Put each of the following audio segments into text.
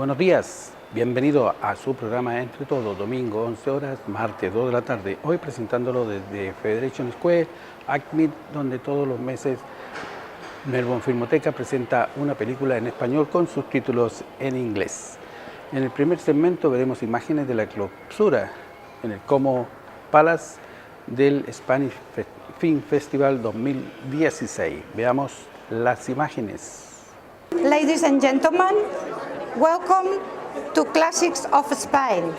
Buenos días, bienvenido a su programa Entre Todos, domingo 11 horas, martes 2 de la tarde. Hoy presentándolo desde Federation Square, ACMIT, donde todos los meses Melbourne Filmoteca presenta una película en español con subtítulos en inglés. En el primer segmento veremos imágenes de la clausura en el Como Palace del Spanish Film Festival 2016. Veamos las imágenes. Ladies and gentlemen, welcome to Classics of Spain.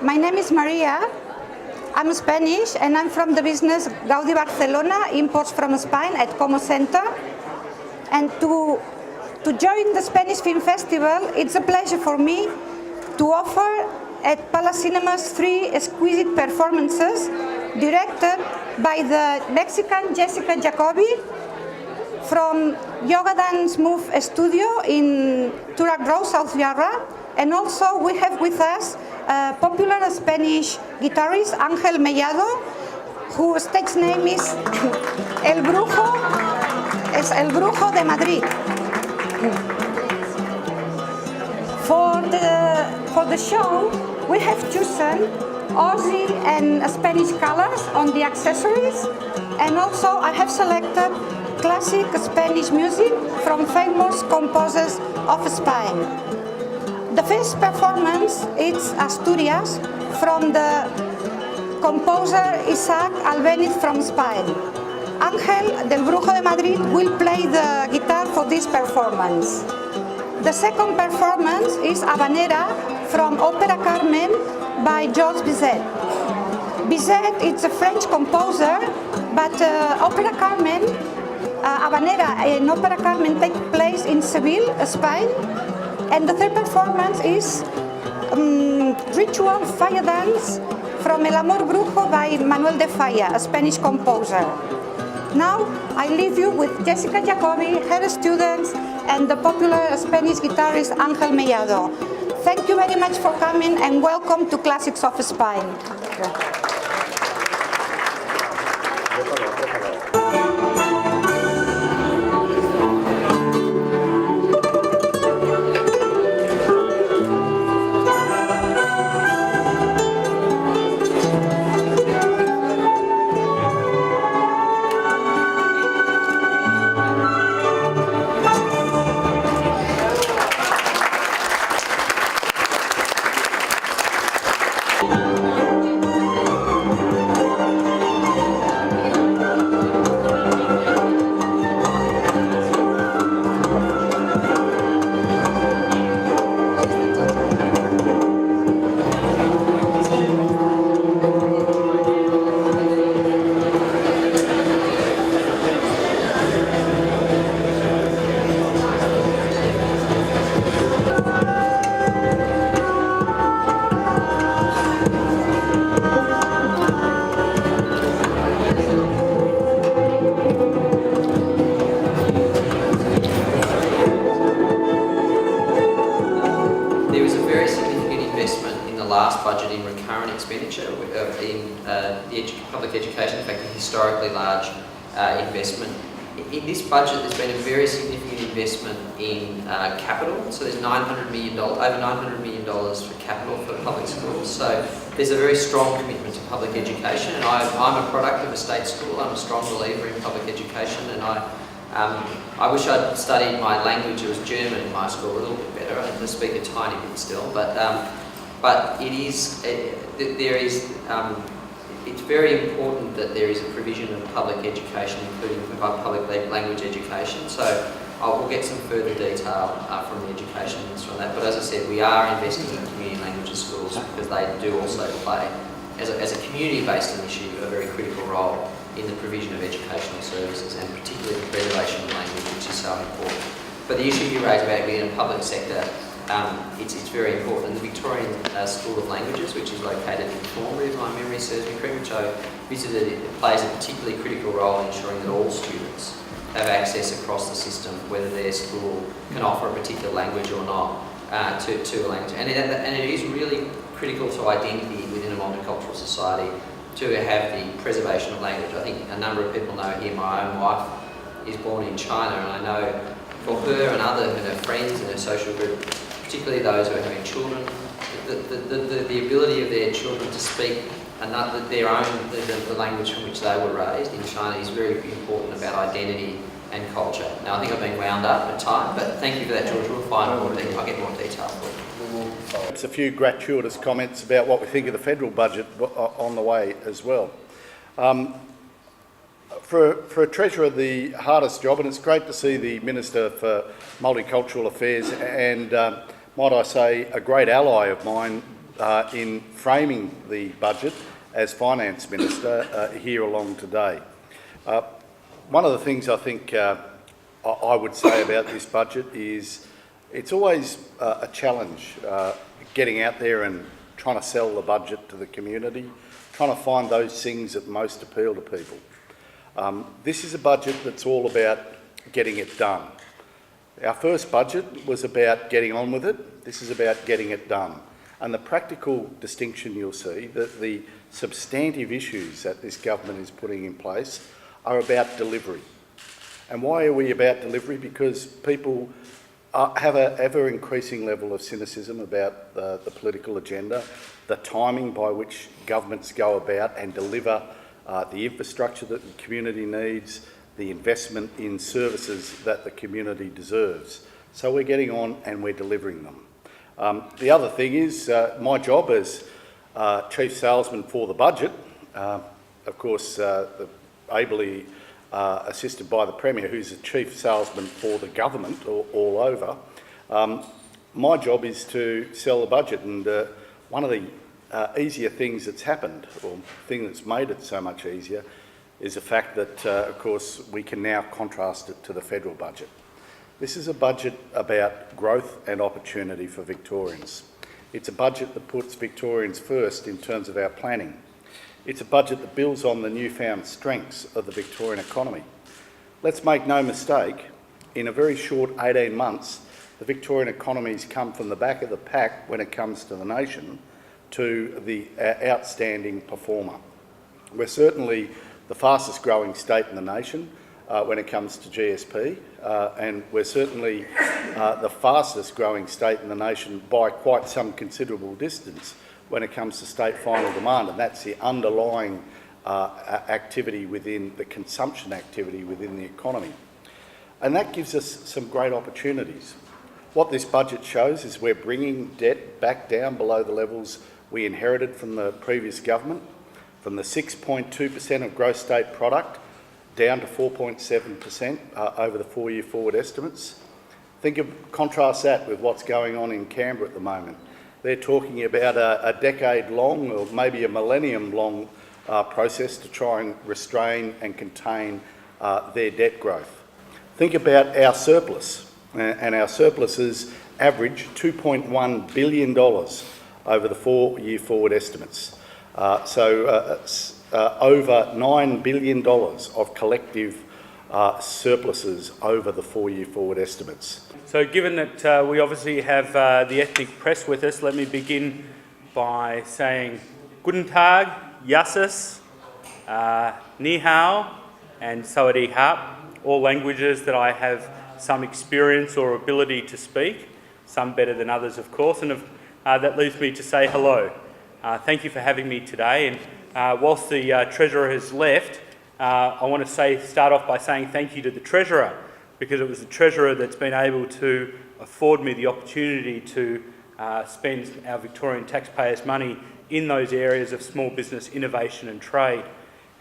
My name is Maria. I'm Spanish and I'm from the business Gaudi Barcelona, imports from Spain at Como Center. And to join the Spanish Film Festival, it's a pleasure for me to offer at Palace Cinemas 3 exquisite performances directed by the Mexican Jessica Jacobi from Yoga Dance Move Studio in Turac Road, South Yarra. And also we have with us a popular Spanish guitarist, Ángel Mellado, whose stage name is El Brujo de Madrid. For the show, we have chosen Aussie and Spanish colors on the accessories, and also I have selected classic Spanish music from famous composers of Spain. The first performance is Asturias from the composer Isaac Albéniz from Spain. Ángel del Brujo de Madrid will play the guitar for this performance. The second performance is Habanera from Opera Carmen by Georges Bizet. Bizet is a French composer, but Opera Carmen, Habanera and Opera Carmen take place in Seville, Spain. And the third performance is Ritual Fire Dance from El Amor Brujo by Manuel de Falla, a Spanish composer. Now I leave you with Jessica Jacobi, her students, and the popular Spanish guitarist Ángel Mellado. Thank you very much for coming and welcome to Classics of Spain. Public education, in fact a historically large investment. In this budget there's been a very significant investment in capital, so there's over $900 million for capital for public schools, so there's a very strong commitment to public education, and I'm a product of a state school. I'm a strong believer in public education, and I wish I'd studied my language. It was German in high school a little bit better. I can speak a tiny bit still, but it's very important that there is a provision of public education, including public language education. So we'll get some further detail from the Education Minister on that. But as I said, we are investing in community languages schools because they do also play, as a community-based initiative, a very critical role in the provision of educational services, and particularly the preservation of language, which is so important. But the issue you raised about being in a public sector, it's very important. The Victorian School of Languages, which is located in Thornbury, if my memory serves me correctly, which I visited, it plays a particularly critical role in ensuring that all students have access across the system, whether their school can offer a particular language or not, to a language. And it is really critical to identity within a multicultural society to have the preservation of language. I think a number of people know here, my own wife is born in China, and I know for her and her friends and her social group, particularly those who are having children, the ability of their children to speak their own, the language from which they were raised in China is very important about identity and culture. Now, I think I've been wound up at time, but thank you for that, George. We'll find more detail. I'll get more detail for you. Perhaps a few gratuitous comments about what we think of the federal budget on the way as well. For a treasurer, the hardest job, and it's great to see the Minister for Multicultural Affairs and, might I say, a great ally of mine in framing the budget as Finance Minister here along today. One of the things I think I would say about this budget is it's always a challenge getting out there and trying to sell the budget to the community, trying to find those things that most appeal to people. This is a budget that's all about getting it done. Our first budget was about getting on with it. This is about getting it done. And the practical distinction you'll see, that the substantive issues that this government is putting in place are about delivery. And why are we about delivery? Because people have an ever-increasing level of cynicism about the political agenda, the timing by which governments go about and deliver the infrastructure that the community needs, the investment in services that the community deserves. So we're getting on and we're delivering them. The other thing is my job as Chief Salesman for the budget, of course ably assisted by the Premier, who's the Chief Salesman for the government all over. My job is to sell the budget, and one of the easier things that's happened, or thing that's made it so much easier, is the fact that, of course, we can now contrast it to the federal budget. This is a budget about growth and opportunity for Victorians. It's a budget that puts Victorians first in terms of our planning. It's a budget that builds on the newfound strengths of the Victorian economy. Let's make no mistake, in a very short 18 months, the Victorian economy's come from the back of the pack when it comes to the nation to the outstanding performer. We're certainly the fastest growing state in the nation when it comes to GSP, and we're certainly the fastest growing state in the nation by quite some considerable distance when it comes to state final demand, and that's the underlying activity within the consumption activity within the economy. And that gives us some great opportunities. What this budget shows is we're bringing debt back down below the levels we inherited from the previous government, from the 6.2% of gross state product down to 4.7% over the 4-year forward estimates. Contrast that with what's going on in Canberra at the moment. They're talking about a decade-long or maybe a millennium-long process to try and restrain and contain their debt growth. Think about our surplus, and our surpluses average $2.1 billion over the 4-year forward estimates. So over $9 billion of collective surpluses over the 4-year forward estimates. So given that we obviously have the ethnic press with us, let me begin by saying Guten Tag, Yassis, Ni Hao and Sawadee Hap, all languages that I have some experience or ability to speak, some better than others of course, and that leaves me to say hello. Thank you for having me today, and whilst the Treasurer has left, I want to start off by saying thank you to the Treasurer, because it was the Treasurer that's been able to afford me the opportunity to spend our Victorian taxpayers' money in those areas of small business, innovation and trade.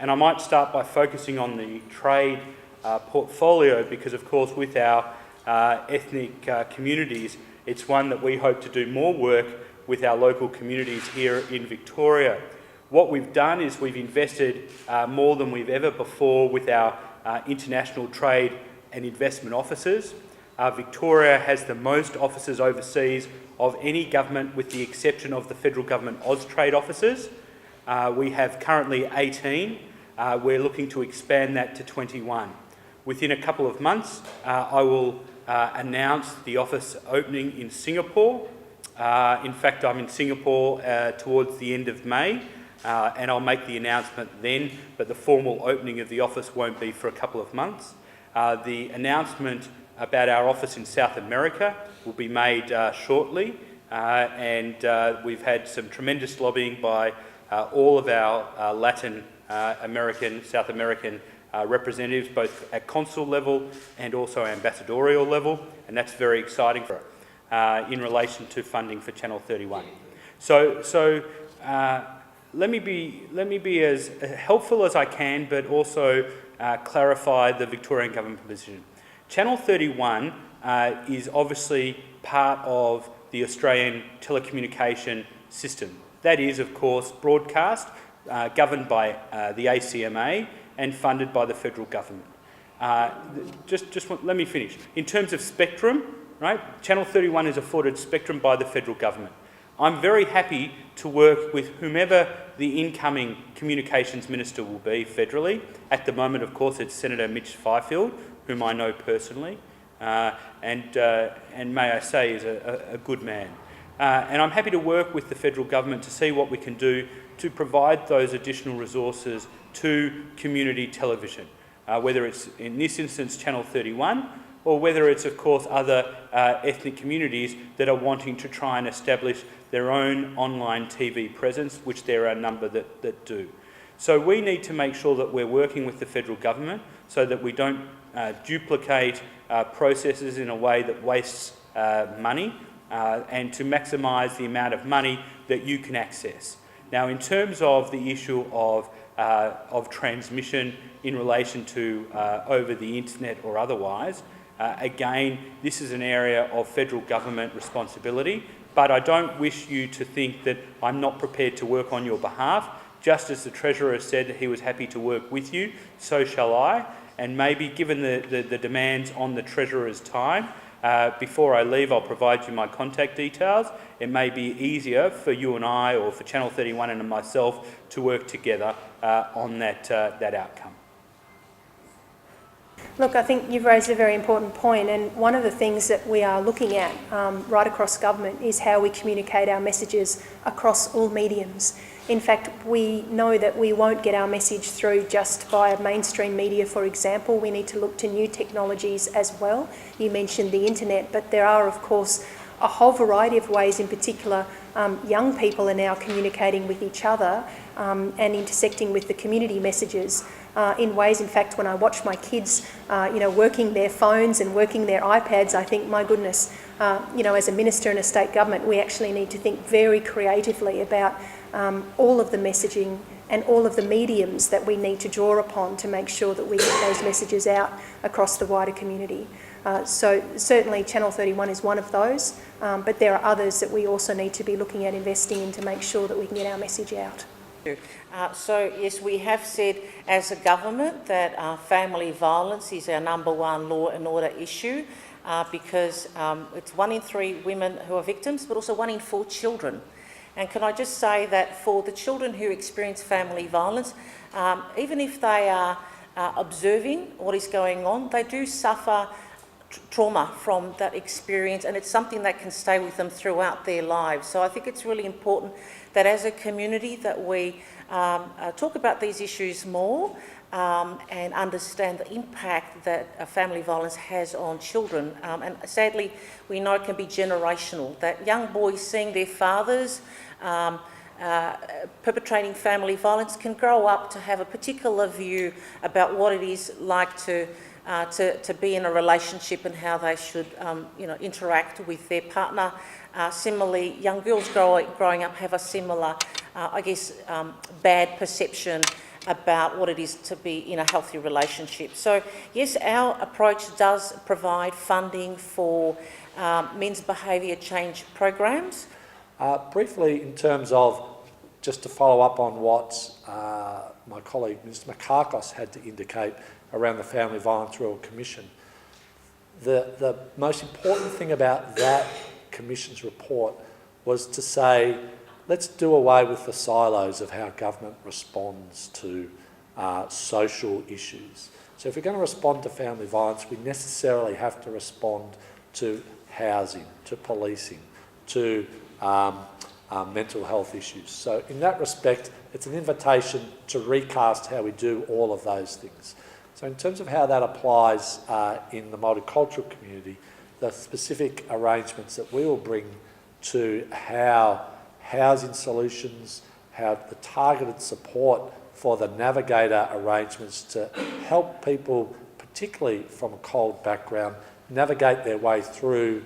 And I might start by focusing on the trade portfolio because, of course, with our ethnic communities, it's one that we hope to do more work with our local communities here in Victoria. What we've done is we've invested more than we've ever before with our international trade and investment offices. Victoria has the most offices overseas of any government with the exception of the federal government Austrade offices. We have currently 18. We're looking to expand that to 21. Within a couple of months, I will announce the office opening in Singapore. In fact, I'm in Singapore towards the end of May, and I'll make the announcement then, but the formal opening of the office won't be for a couple of months. The announcement about our office in South America will be made shortly, and we've had some tremendous lobbying by all of our Latin American, South American representatives, both at consul level and also ambassadorial level, and that's very exciting for in relation to funding for Channel 31. So let me be as helpful as I can, but also clarify the Victorian government position. Channel 31 is obviously part of the Australian telecommunication system. That is, of course, broadcast, governed by the ACMA and funded by the federal government. Let me finish. In terms of spectrum, right, Channel 31 is afforded spectrum by the federal government. I'm very happy to work with whomever the incoming communications minister will be federally. At the moment, of course, it's Senator Mitch Fifield, whom I know personally, and may I say is a good man. And I'm happy to work with the federal government to see what we can do to provide those additional resources to community television, whether it's in this instance Channel 31, or whether it's, of course, other ethnic communities that are wanting to try and establish their own online TV presence, which there are a number that do. So we need to make sure that we're working with the federal government so that we don't duplicate processes in a way that wastes money, and to maximise the amount of money that you can access. Now, in terms of the issue of transmission in relation to over the internet or otherwise, again, this is an area of federal government responsibility, but I don't wish you to think that I'm not prepared to work on your behalf. Just as the Treasurer said that he was happy to work with you, so shall I. And maybe, given the demands on the Treasurer's time, before I leave, I'll provide you my contact details. It may be easier for you and I, or for Channel 31 and myself, to work together on that outcome. Look, I think you've raised a very important point, and one of the things that we are looking at right across government is how we communicate our messages across all mediums. In fact, we know that we won't get our message through just via mainstream media, for example. We need to look to new technologies as well. You mentioned the internet, but there are, of course, a whole variety of ways, in particular, young people are now communicating with each other and intersecting with the community messages in ways, in fact, when I watch my kids, working their phones and working their iPads, I think, my goodness, as a minister in a state government, we actually need to think very creatively about all of the messaging and all of the mediums that we need to draw upon to make sure that we get those messages out across the wider community. So certainly Channel 31 is one of those, but there are others that we also need to be looking at investing in to make sure that we can get our message out. So yes, we have said as a government that family violence is our number one law and order issue because it's 1 in 3 women who are victims, but also 1 in 4 children. And can I just say that for the children who experience family violence, even if they are observing what is going on, they do suffer trauma from that experience, and it's something that can stay with them throughout their lives. So I think it's really important that as a community that we talk about these issues more and understand the impact that family violence has on children. And sadly, we know it can be generational, that young boys seeing their fathers perpetrating family violence can grow up to have a particular view about what it is like to be in a relationship and how they should interact with their partner. Similarly, young girls growing up have a similar, bad perception about what it is to be in a healthy relationship. So yes, our approach does provide funding for men's behaviour change programs. Briefly, in terms of, just to follow up on what my colleague Mr Makakos had to indicate around the Family Violence Royal Commission, the most important thing about that Commission's report was to say, let's do away with the silos of how government responds to social issues. So if we're going to respond to family violence, we necessarily have to respond to housing, to policing, to mental health issues. So in that respect, it's an invitation to recast how we do all of those things. So in terms of how that applies in the multicultural community, the specific arrangements that we will bring to how housing solutions, how the targeted support for the navigator arrangements to help people, particularly from a cold background, navigate their way through,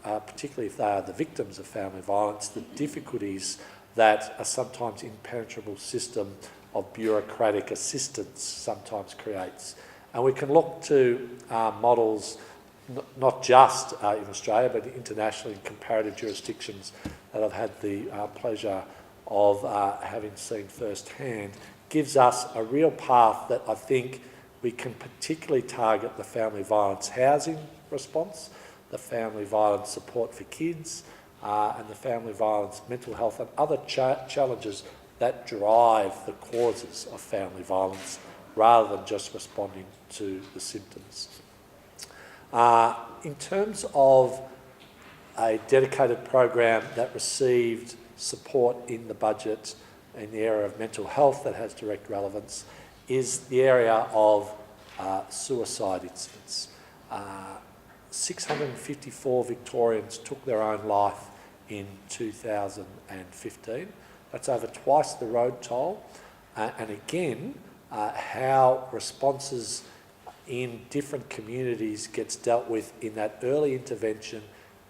particularly if they are the victims of family violence, the difficulties that a sometimes impenetrable system of bureaucratic assistance sometimes creates. And we can look to models not just in Australia but internationally in comparative jurisdictions that I've had the pleasure of having seen firsthand, gives us a real path that I think we can particularly target the family violence housing response, the family violence support for kids, and the family violence mental health and other challenges that drive the causes of family violence rather than just responding to the symptoms. In terms of a dedicated program that received support in the budget in the area of mental health that has direct relevance is the area of suicide incidents. 654 Victorians took their own life in 2015. That's over twice the road toll. And again, how responses in different communities gets dealt with in that early intervention,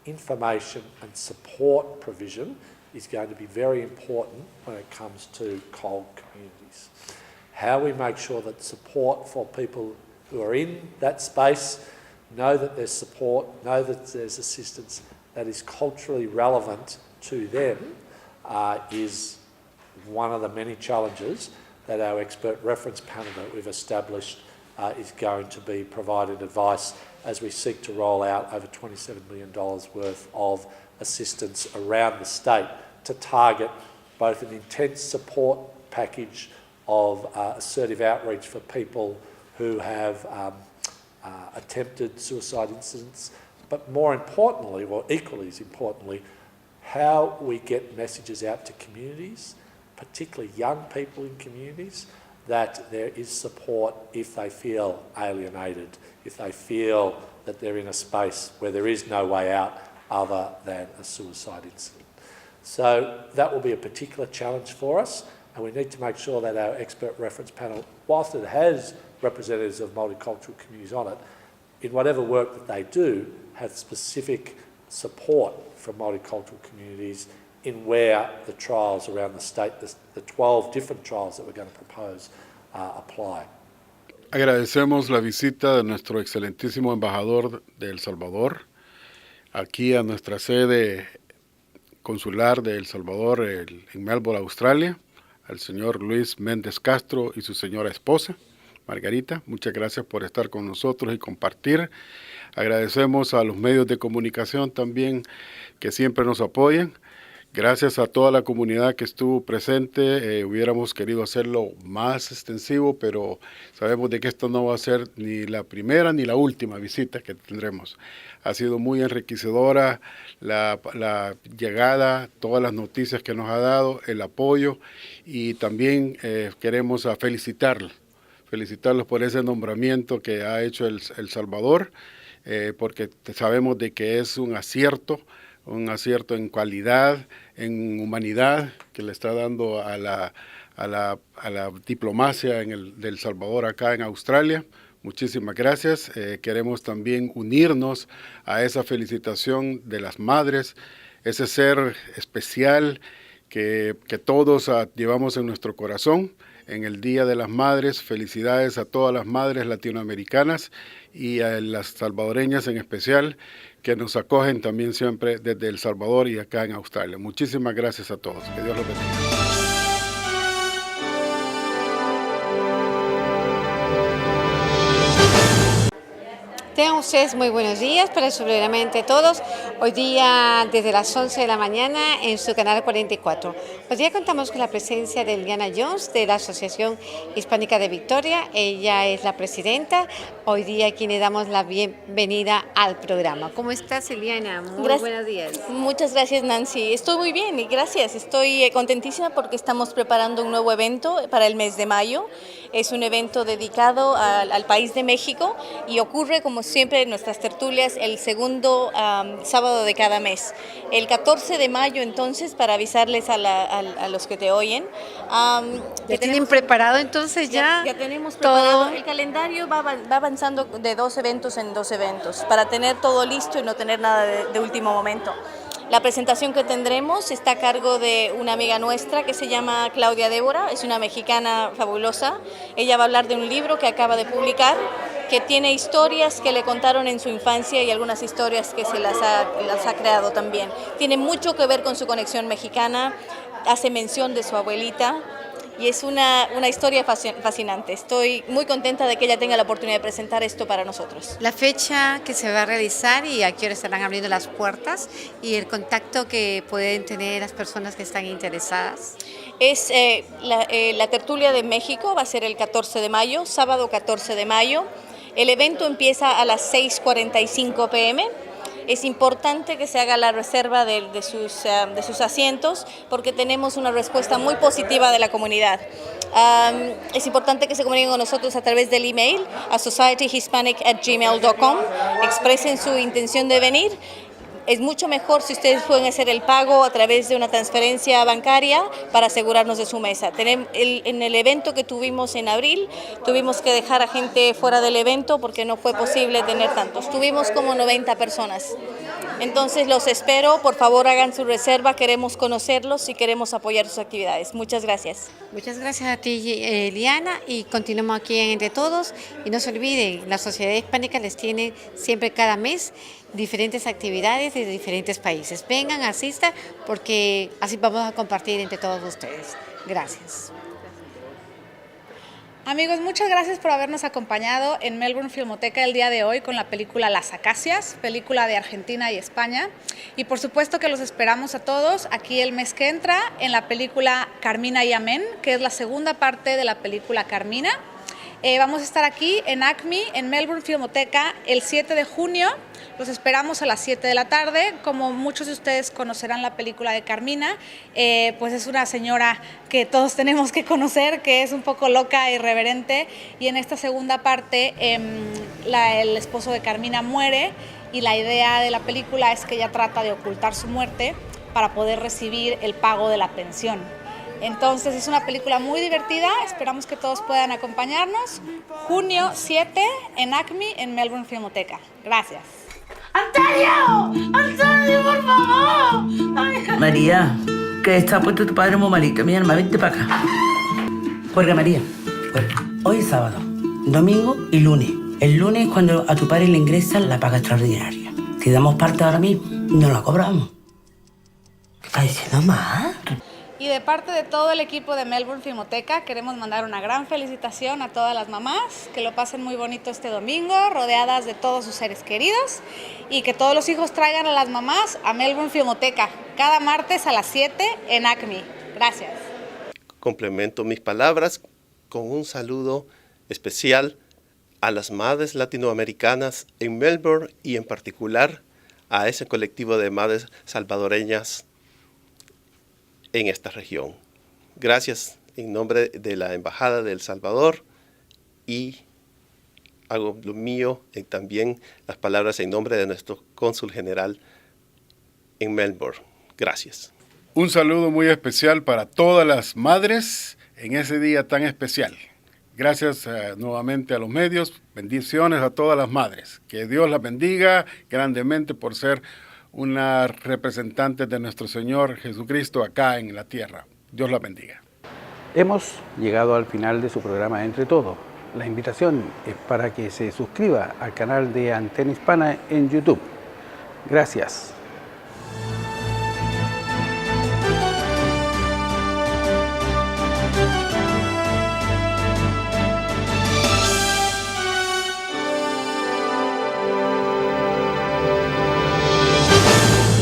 information and support provision is going to be very important when it comes to cold communities. How we make sure that support for people who are in that space know that there's support, know that there's assistance that is culturally relevant to them is one of the many challenges that our expert reference panel that we've established is going to be providing advice as we seek to roll out over $27 million worth of assistance around the state to target both an intense support package of assertive outreach for people who have attempted suicide incidents, but more importantly, or equally as importantly, how we get messages out to communities, particularly young people in communities, that there is support if they feel alienated, if they feel that they're in a space where there is no way out other than a suicide incident. So that will be a particular challenge for us, and we need to make sure that our expert reference panel, whilst it has representatives of multicultural communities on it, in whatever work that they do, have specific support from multicultural communities in where the trials around the state, the 12 different trials that we're going to propose, apply. Agradecemos la visita de nuestro excelentísimo embajador de El Salvador aquí a nuestra sede consular de El Salvador en Melbourne, Australia, al señor Luis Méndez Castro y su señora esposa, Margarita. Muchas gracias por estar con nosotros y compartir. Agradecemos a los medios de comunicación también que siempre nos apoyan. Gracias a toda la comunidad que estuvo presente. Hubiéramos querido hacerlo más extensivo, pero sabemos de que esto no va a ser ni la primera ni la última visita que tendremos. Ha sido muy enriquecedora la llegada, todas las noticias que nos ha dado, el apoyo, y también queremos felicitarlos por ese nombramiento que ha hecho El Salvador, porque sabemos de que es un acierto en cualidad, en humanidad que le está dando a la diplomacia de El Salvador acá en Australia. Muchísimas gracias. Queremos también unirnos a esa felicitación de las madres, ese ser especial que todos llevamos en nuestro corazón. En el Día de las Madres, felicidades a todas las madres latinoamericanas y a las salvadoreñas en especial, que nos acogen también siempre desde El Salvador y acá en Australia. Muchísimas gracias a todos. Que Dios los bendiga. Tengan ustedes muy buenos días para su programa Entre Todos. Hoy día desde las 11 de la mañana en su canal 44. Hoy día contamos con la presencia de Eliana Jones de la Asociación Hispánica de Victoria. Ella es la presidenta. Hoy día a quien le damos la bienvenida al programa. ¿Cómo estás, Eliana? Muy buenos días. Muchas gracias, Nancy. Estoy muy bien y gracias. Estoy contentísima porque estamos preparando un nuevo evento para el mes de mayo. Es un evento dedicado al país de México y ocurre, como siempre, en nuestras tertulias el segundo sábado de cada mes. El 14 de mayo, entonces, para avisarles a los que te oyen. ¿Ya tienen preparado entonces ya? Ya tenemos preparado. Todo. El calendario va avanzando de 2 eventos en 2 eventos para tener todo listo y no tener nada de último momento. La presentación que tendremos está a cargo de una amiga nuestra que se llama Claudia Débora, es una mexicana fabulosa. Ella va a hablar de un libro que acaba de publicar, que tiene historias que le contaron en su infancia y algunas historias que se las ha creado también. Tiene mucho que ver con su conexión mexicana, hace mención de su abuelita. Y es una historia fascinante. Estoy muy contenta de que ella tenga la oportunidad de presentar esto para nosotros. La fecha que se va a realizar y a qué hora estarán abriendo las puertas y el contacto que pueden tener las personas que están interesadas. Es la tertulia de México, va a ser el 14 de mayo, sábado 14 de mayo. El evento empieza a las 6:45 p.m. Es importante que se haga la reserva de sus asientos porque tenemos una respuesta muy positiva de la comunidad. Es importante que se comuniquen con nosotros a través del email a societyhispanic@gmail.com, expresen su intención de venir. Es mucho mejor si ustedes pueden hacer el pago a través de una transferencia bancaria para asegurarnos de su mesa. En el evento que tuvimos en abril, tuvimos que dejar a gente fuera del evento porque no fue posible tener tantos. Tuvimos como 90 personas. Entonces los espero, por favor hagan su reserva, queremos conocerlos y queremos apoyar sus actividades. Muchas gracias. Muchas gracias a ti, Eliana, y continuamos aquí en Entre Todos. Y no se olviden, la Sociedad Hispánica les tiene siempre cada mes diferentes actividades de diferentes países. Vengan, asistan, porque así vamos a compartir entre todos ustedes. Gracias. Amigos, muchas gracias por habernos acompañado en Melbourne Filmoteca el día de hoy con la película Las Acacias, película de Argentina y España. Y por supuesto que los esperamos a todos aquí el mes que entra en la película Carmina y Amén, que es la segunda parte de la película Carmina. Vamos a estar aquí en ACMI, en Melbourne Filmoteca, el 7 de junio. Los esperamos a las 7 de la tarde. Como muchos de ustedes conocerán la película de Carmina, pues es una señora que todos tenemos que conocer, que es un poco loca e irreverente. Y en esta segunda parte, el esposo de Carmina muere y la idea de la película es que ella trata de ocultar su muerte para poder recibir el pago de la pensión. Entonces es una película muy divertida, esperamos que todos puedan acompañarnos. Junio 7 en ACMI, en Melbourne Filmoteca. Gracias. ¡Antonio! ¡Antonio, por favor! Ay. María, que está puesto tu padre muy malito. Mi alma, vente para acá. Juerga, María. Juerga. Hoy es sábado, domingo y lunes. El lunes es cuando a tu padre le ingresan la paga extraordinaria. Si damos parte ahora mismo, no la cobramos. ¿Qué estás diciendo, mamá? Y de parte de todo el equipo de Melbourne Filmoteca queremos mandar una gran felicitación a todas las mamás, que lo pasen muy bonito este domingo, rodeadas de todos sus seres queridos, y que todos los hijos traigan a las mamás a Melbourne Filmoteca, cada martes a las 7 en ACMI. Gracias. Complemento mis palabras con un saludo especial a las madres latinoamericanas en Melbourne y en particular a ese colectivo de madres salvadoreñas en esta región. Gracias en nombre de la Embajada de El Salvador y hago lo mío también las palabras en nombre de nuestro cónsul general en Melbourne. Gracias. Un saludo muy especial para todas las madres en ese día tan especial. Gracias nuevamente a los medios. Bendiciones a todas las madres. Que Dios las bendiga grandemente por ser una representante de nuestro Señor Jesucristo acá en la tierra. Dios la bendiga. Hemos llegado al final de su programa Entre Todos. La invitación es para que se suscriba al canal de Antena Hispana en YouTube. Gracias.